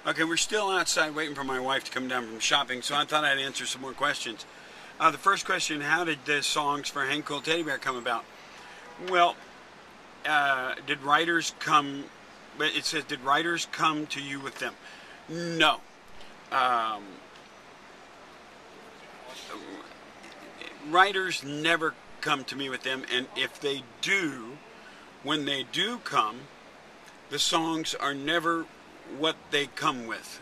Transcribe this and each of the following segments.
Okay, we're still outside waiting for my wife to come down from shopping, so I thought I'd answer some more questions. The first question, how did the songs for Hank Cool Teddy Bear come about? Well, did writers come, it says, did writers come to you with them? No. Writers never come to me with them, and if they do, when they do come, the songs are never what they come with.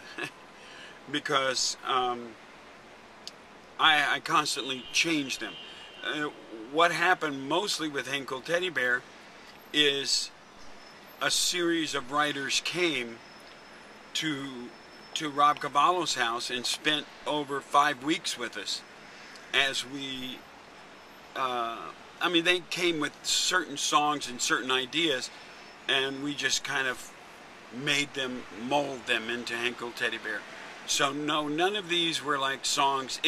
Because I constantly change them. What happened mostly with Hank Cool Teddy Bear is a series of writers came to Rob Cavallo's house and spent over 5 weeks with us as we I mean, they came with certain songs and certain ideas, and we just kind of made them, mold them into Hank Cool Teddy Bear. So no, none of these were like songs.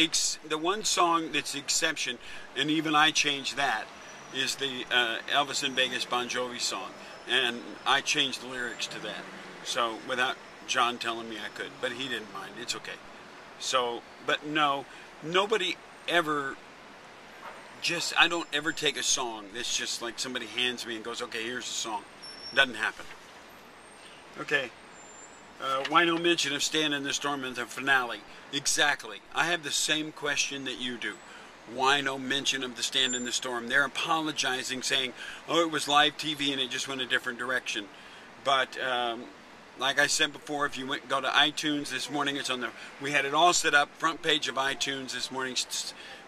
The one song that's the exception, and even I changed that, is the Elvis in Vegas Bon Jovi song, and I changed the lyrics to that. So without John telling me I could, but he didn't mind. It's okay. So, but no, nobody ever. I don't ever take a song that's just like somebody hands me and goes, okay, here's the song. Doesn't happen. Okay. Why no mention of Stand in the Storm in the finale? Exactly. I have the same question that you do. Why no mention of the Stand in the Storm? They're apologizing, saying, oh, it was live TV and it just went a different direction. But like I said before, if you go to iTunes this morning, it's on the. We had it all set up, front page of iTunes this morning.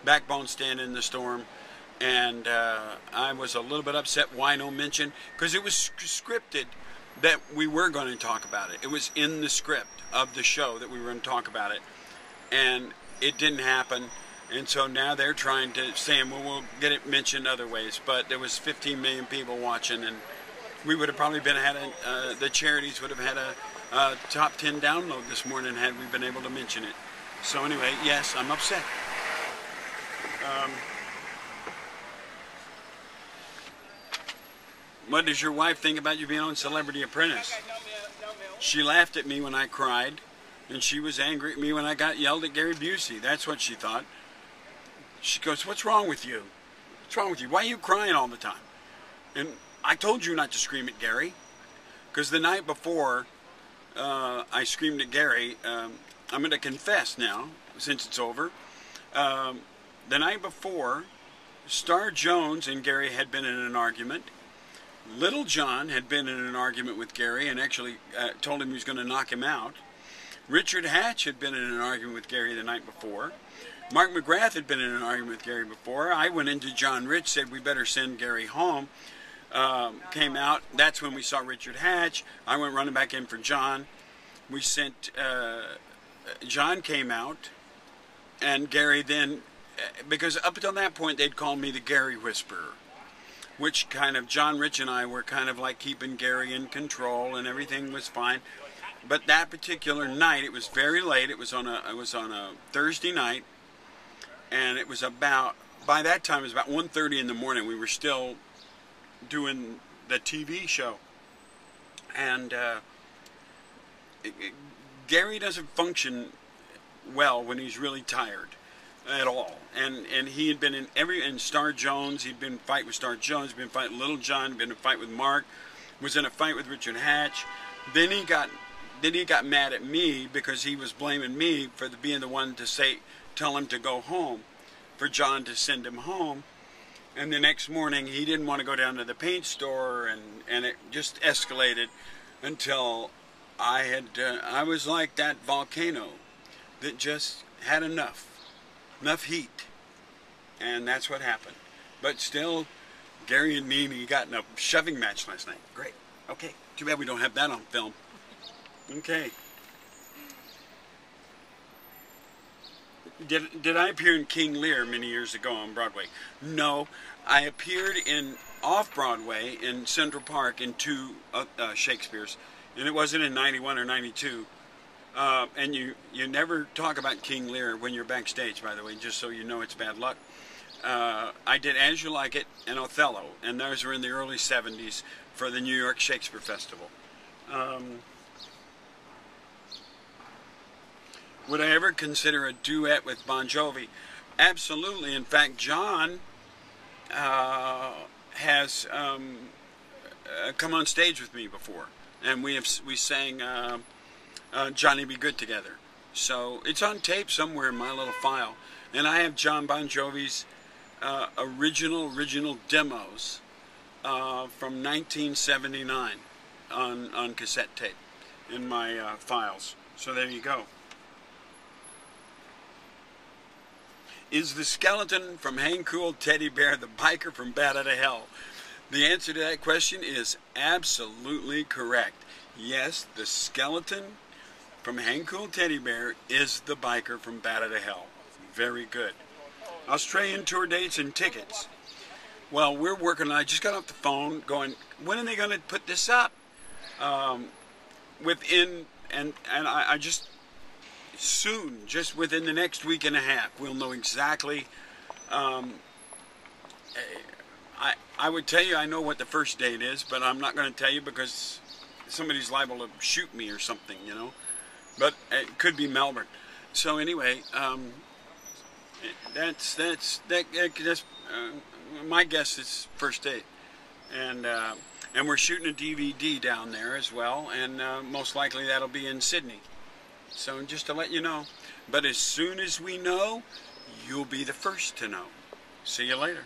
Backbone Stand in the Storm, and I was a little bit upset. Why no mention? Because it was scripted that we were going to talk about it. It was in the script of the show that we were going to talk about it, and it didn't happen. And so now they're trying to say, well, we'll get it mentioned other ways. But there was 15 million people watching, and we would have probably the charities would have had a top 10 download this morning had we been able to mention it. So anyway, yes, I'm upset. What does your wife think about you being on Celebrity Apprentice? She laughed at me when I cried, and she was angry at me when I got yelled at Gary Busey. That's what she thought. She goes, what's wrong with you? What's wrong with you? Why are you crying all the time? And I told you not to scream at Gary. Because the night before I screamed at Gary, I'm going to confess now, since it's over. The night before, Star Jones and Gary had been in an argument. Little John had been in an argument with Gary and actually told him he was going to knock him out. Richard Hatch had been in an argument with Gary the night before. Mark McGrath had been in an argument with Gary before. I went into John Rich, said we better send Gary home. Came out. That's when we saw Richard Hatch. I went running back in for John. We sent, John came out, and Gary then, because up until that point they'd called me the Gary Whisperer, which kind of, John Rich and I were kind of like keeping Gary in control and everything was fine. But that particular night, it was very late. It was on a Thursday night, and it was about, by that time it was about 1:30 in the morning. We were still doing the TV show. And Gary doesn't function well when he's really tired at all. And he had been in Star Jones, he'd been in a fight with Star Jones, been in a fight with Little John, been in a fight with Mark, was in a fight with Richard Hatch. Then he got mad at me because he was blaming me for being the one to tell him to go home, for John to send him home. And the next morning he didn't want to go down to the paint store, and it just escalated until I was like that volcano that just had enough heat, and that's what happened. But still, Gary and me got in a shoving match last night. Great. Okay. Too bad we don't have that on film. Okay. Did I appear in King Lear many years ago on Broadway? No. I appeared off-Broadway in Central Park in 2 Shakespeare's, and it wasn't in 91 or 92. And you never talk about King Lear when you're backstage, by the way, just so you know it's bad luck. I did As You Like It and Othello, and those were in the early 70s for the New York Shakespeare Festival. Would I ever consider a duet with Bon Jovi? Absolutely. In fact, John has come on stage with me before, and we sang Johnny Be Good together. So it's on tape somewhere in my little file, and I have John Bon Jovi's original demos from 1979 on cassette tape in my files. So there you go. Is the skeleton from Hang Cool Teddy Bear the biker from Bat Out of Hell? The answer to that question is absolutely correct. Yes, the skeleton from Hang Cool Teddy Bear is the biker from Bat Out of Hell. Very good. Australian tour dates and tickets. Well, we're working on, I just got off the phone going, when are they going to put this up? I just, soon, just within the next week and a half, we'll know exactly. I would tell you I know what the first date is, but I'm not going to tell you because somebody's liable to shoot me or something, you know. But it could be Melbourne. So anyway, that's my guess is first date, and we're shooting a DVD down there as well, and most likely that'll be in Sydney. So just to let you know, but as soon as we know, you'll be the first to know. See you later.